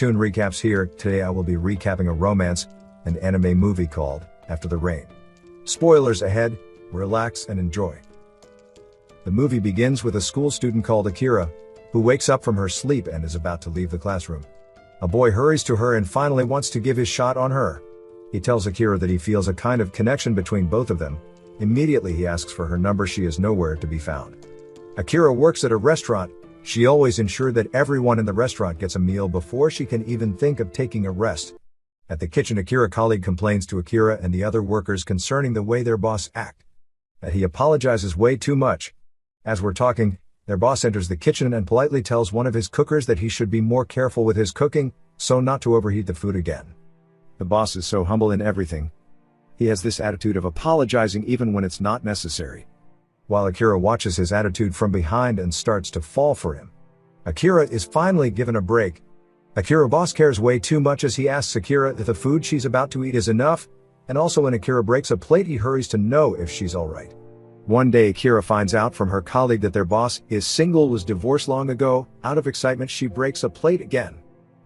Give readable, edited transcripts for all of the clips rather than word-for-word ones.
Cartoon recaps here. Today I will be recapping a romance and anime movie called After the Rain. Spoilers ahead, relax and enjoy. The movie begins with a school student called Akira, who wakes up from her sleep and is about to leave the classroom. A boy hurries to her and finally wants to give his shot on her. He tells Akira that he feels a kind of connection between both of them. Immediately he asks for her number. She is nowhere to be found. Akira works at a restaurant. She always ensured that everyone in the restaurant gets a meal before she can even think of taking a rest. At the kitchen, Akira colleague complains to Akira and the other workers concerning the way their boss act. That he apologizes way too much. As we're talking, their boss enters the kitchen and politely tells one of his cookers that he should be more careful with his cooking, so not to overheat the food again. The boss is so humble in everything. He has this attitude of apologizing even when it's not necessary. While Akira watches his attitude from behind and starts to fall for him. Akira is finally given a break. Akira boss cares way too much as he asks Akira if the food she's about to eat is enough, and also when Akira breaks a plate he hurries to know if she's alright. One day Akira finds out from her colleague that their boss is single, was divorced long ago. Out of excitement she breaks a plate again.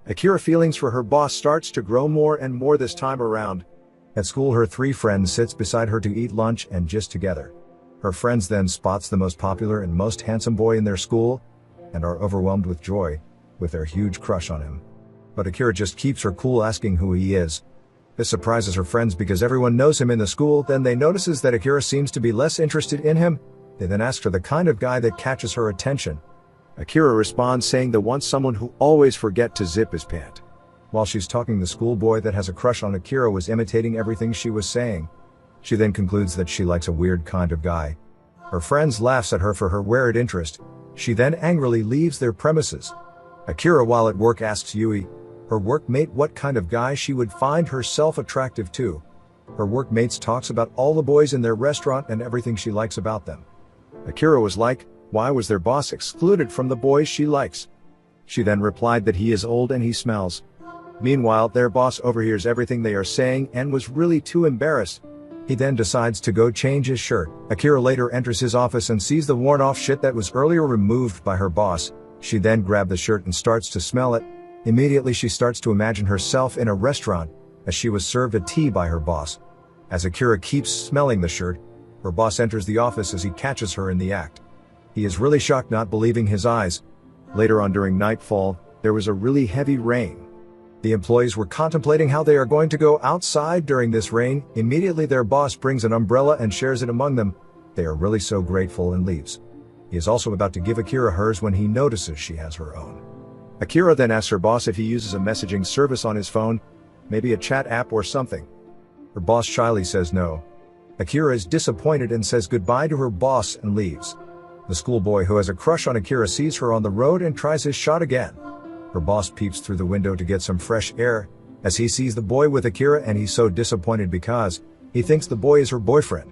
Akira feelings for her boss starts to grow more and more this time around. At school her three friends sits beside her to eat lunch and gist together. Her friends then spots the most popular and most handsome boy in their school, and are overwhelmed with joy, with their huge crush on him. But Akira just keeps her cool, asking who he is. This surprises her friends because everyone knows him in the school. Then they notices that Akira seems to be less interested in him. They then ask her the kind of guy that catches her attention. Akira responds saying they want someone who always forget to zip his pant. While she's talking, the schoolboy that has a crush on Akira was imitating everything she was saying. She then concludes that she likes a weird kind of guy. Her friends laughs at her for her weird interest. She then angrily leaves their premises. Akira while at work asks Yui, her workmate, what kind of guy she would find herself attractive to. Her workmates talks about all the boys in their restaurant and everything she likes about them. Akira was like, why was their boss excluded from the boys she likes? She then replied that he is old and he smells. Meanwhile, their boss overhears everything they are saying and was really too embarrassed. He then decides to go change his shirt. Akira later enters his office and sees the worn-off shit that was earlier removed by her boss. She then grabs the shirt and starts to smell it. Immediately she starts to imagine herself in a restaurant, as she was served a tea by her boss. As Akira keeps smelling the shirt, her boss enters the office as he catches her in the act. He is really shocked, not believing his eyes. Later on during nightfall, there was a really heavy rain. The employees were contemplating how they are going to go outside during this rain. Immediately their boss brings an umbrella and shares it among them. They are really so grateful and leaves. He is also about to give Akira hers when he notices she has her own. Akira then asks her boss if he uses a messaging service on his phone, maybe a chat app or something. Her boss shyly says no. Akira is disappointed and says goodbye to her boss and leaves. The schoolboy who has a crush on Akira sees her on the road and tries his shot again. Her boss peeps through the window to get some fresh air, as he sees the boy with Akira and he's so disappointed because he thinks the boy is her boyfriend.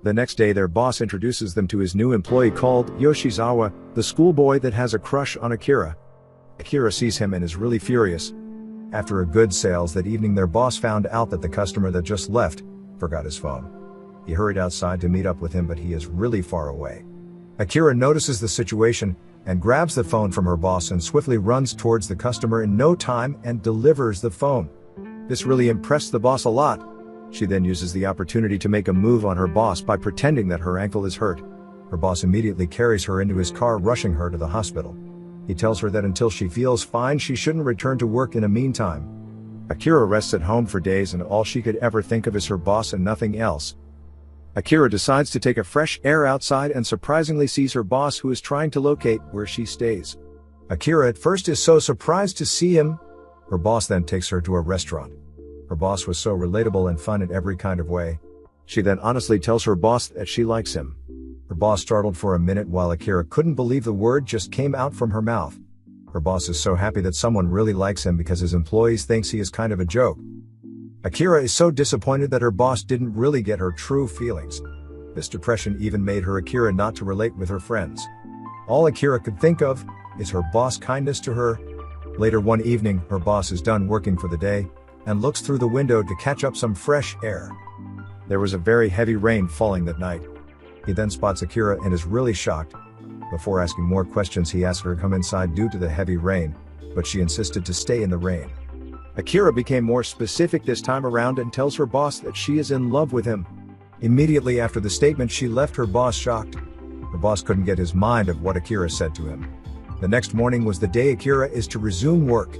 The next day their boss introduces them to his new employee called Yoshizawa, the schoolboy that has a crush on Akira. Akira sees him and is really furious. After a good sales that evening, their boss found out that the customer that just left forgot his phone. He hurried outside to meet up with him, but he is really far away. Akira notices the situation and grabs the phone from her boss and swiftly runs towards the customer in no time and delivers the phone. This really impressed the boss a lot. She then uses the opportunity to make a move on her boss by pretending that her ankle is hurt. Her boss immediately carries her into his car, rushing her to the hospital. He tells her that until she feels fine she shouldn't return to work in the meantime. Akira rests at home for days and all she could ever think of is her boss and nothing else. Akira decides to take a fresh air outside and surprisingly sees her boss, who is trying to locate where she stays. Akira at first is so surprised to see him. Her boss then takes her to a restaurant. Her boss was so relatable and fun in every kind of way. She then honestly tells her boss that she likes him. Her boss startled for a minute while Akira couldn't believe the word just came out from her mouth. Her boss is so happy that someone really likes him because his employees thinks he is kind of a joke. Akira is so disappointed that her boss didn't really get her true feelings. This depression even made her Akira not to relate with her friends. All Akira could think of is her boss' kindness to her. Later one evening, her boss is done working for the day and looks through the window to catch up some fresh air. There was a very heavy rain falling that night. He then spots Akira and is really shocked. Before asking more questions, he asks her to come inside due to the heavy rain. but she insisted to stay in the rain. Akira became more specific this time around and tells her boss that she is in love with him. Immediately after the statement, she left her boss shocked. Her boss couldn't get his mind of what Akira said to him. The next morning was the day Akira is to resume work.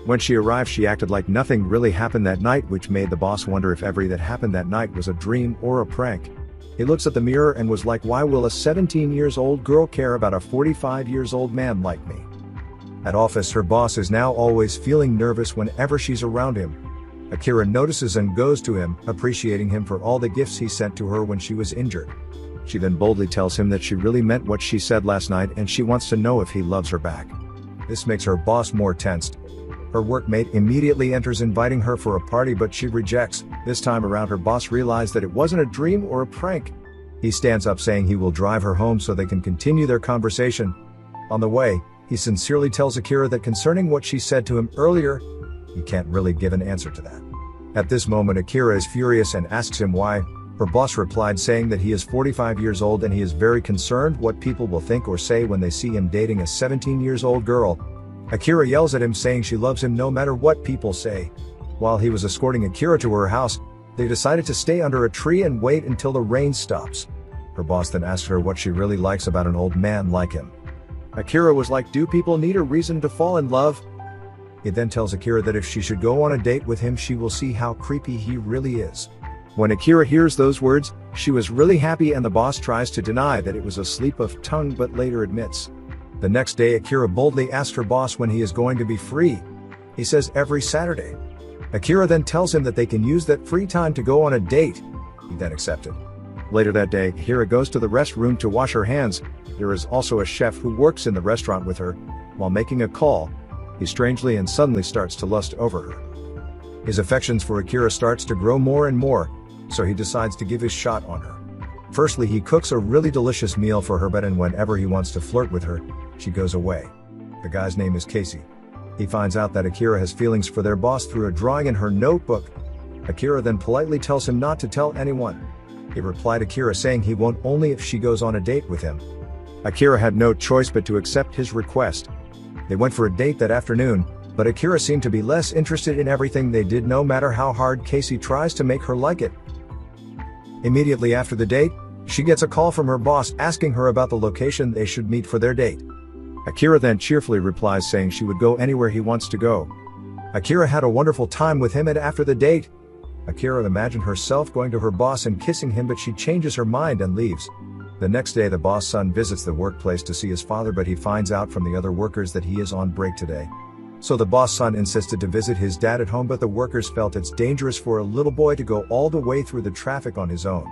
When she arrived, she acted like nothing really happened that night, which made the boss wonder if everything that happened that night was a dream or a prank. He looks at the mirror and was like, why will a 17-year-old girl care about a 45-year-old man like me? At office, her boss is now always feeling nervous whenever she's around him. Akira notices and goes to him, appreciating him for all the gifts he sent to her when she was injured. She then boldly tells him that she really meant what she said last night and she wants to know if he loves her back. This makes her boss more tensed. Her workmate immediately enters inviting her for a party, but she rejects. This time around, her boss realized that it wasn't a dream or a prank. He stands up saying he will drive her home so they can continue their conversation. On the way, he sincerely tells Akira that concerning what she said to him earlier, he can't really give an answer to that. At this moment, Akira is furious and asks him why. Her boss replied saying that he is 45 years old and he is very concerned what people will think or say when they see him dating a 17-year-old girl. Akira yells at him saying she loves him no matter what people say. While he was escorting Akira to her house, they decided to stay under a tree and wait until the rain stops. Her boss then asked her what she really likes about an old man like him. Akira was like, do people need a reason to fall in love? He then tells Akira that if she should go on a date with him, she will see how creepy he really is. When Akira hears those words, she was really happy and the boss tries to deny that it was a slip of tongue but later admits. The next day, Akira boldly asks her boss when he is going to be free. He says every Saturday. Akira then tells him that they can use that free time to go on a date. He then accepted. Later that day, Akira goes to the restroom to wash her hands. There is also a chef who works in the restaurant with her. While making a call, he strangely and suddenly starts to lust over her. His affections for Akira starts to grow more and more, so he decides to give his shot on her. Firstly, he cooks a really delicious meal for her, but whenever he wants to flirt with her, she goes away. The guy's name is Casey. He finds out that Akira has feelings for their boss through a drawing in her notebook. Akira then politely tells him not to tell anyone. He replied Akira saying he won't, only if she goes on a date with him. Akira had no choice but to accept his request. They went for a date that afternoon, but Akira seemed to be less interested in everything they did, no matter how hard Casey tries to make her like it. Immediately after the date, she gets a call from her boss asking her about the location they should meet for their date. Akira then cheerfully replies saying she would go anywhere he wants to go. Akira had a wonderful time with him, and after the date, Akira imagined herself going to her boss and kissing him, but she changes her mind and leaves. The next day, the boss' son visits the workplace to see his father, but he finds out from the other workers that he is on break today. So the boss' son insisted to visit his dad at home, but the workers felt it's dangerous for a little boy to go all the way through the traffic on his own.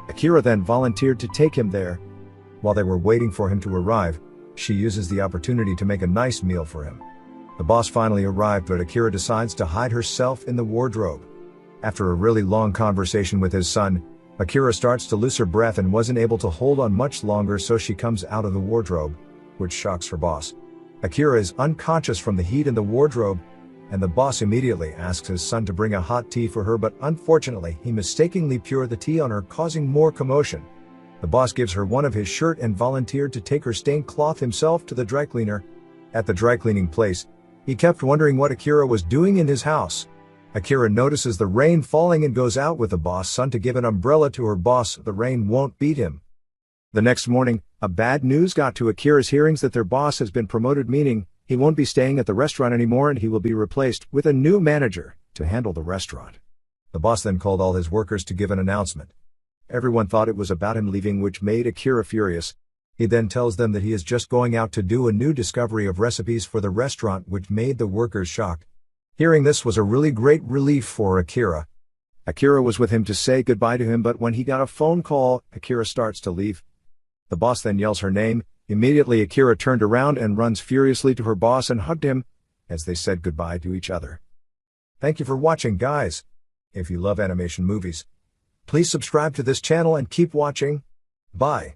Akira then volunteered to take him there. While they were waiting for him to arrive, she uses the opportunity to make a nice meal for him. The boss finally arrived, but Akira decides to hide herself in the wardrobe. After a really long conversation with his son, Akira starts to lose her breath and wasn't able to hold on much longer, so she comes out of the wardrobe, which shocks her boss. Akira is unconscious from the heat in the wardrobe, and the boss immediately asks his son to bring a hot tea for her, but unfortunately he mistakenly poured the tea on her, causing more commotion. The boss gives her one of his shirt and volunteered to take her stained cloth himself to the dry cleaner. At the dry cleaning place, he kept wondering what Akira was doing in his house. Akira notices the rain falling and goes out with the boss' son to give an umbrella to her boss. The rain won't beat him. The next morning, a bad news got to Akira's hearings that their boss has been promoted, meaning he won't be staying at the restaurant anymore and he will be replaced with a new manager to handle the restaurant. The boss then called all his workers to give an announcement. Everyone thought it was about him leaving, which made Akira furious. He then tells them that he is just going out to do a new discovery of recipes for the restaurant, which made the workers shocked. Hearing this was a really great relief for Akira. Akira was with him to say goodbye to him, but when he got a phone call, Akira starts to leave. The boss then yells her name. Immediately Akira turned around and runs furiously to her boss and hugged him, as they said goodbye to each other. Thank you for watching, guys. If you love animation movies, please subscribe to this channel and keep watching. Bye.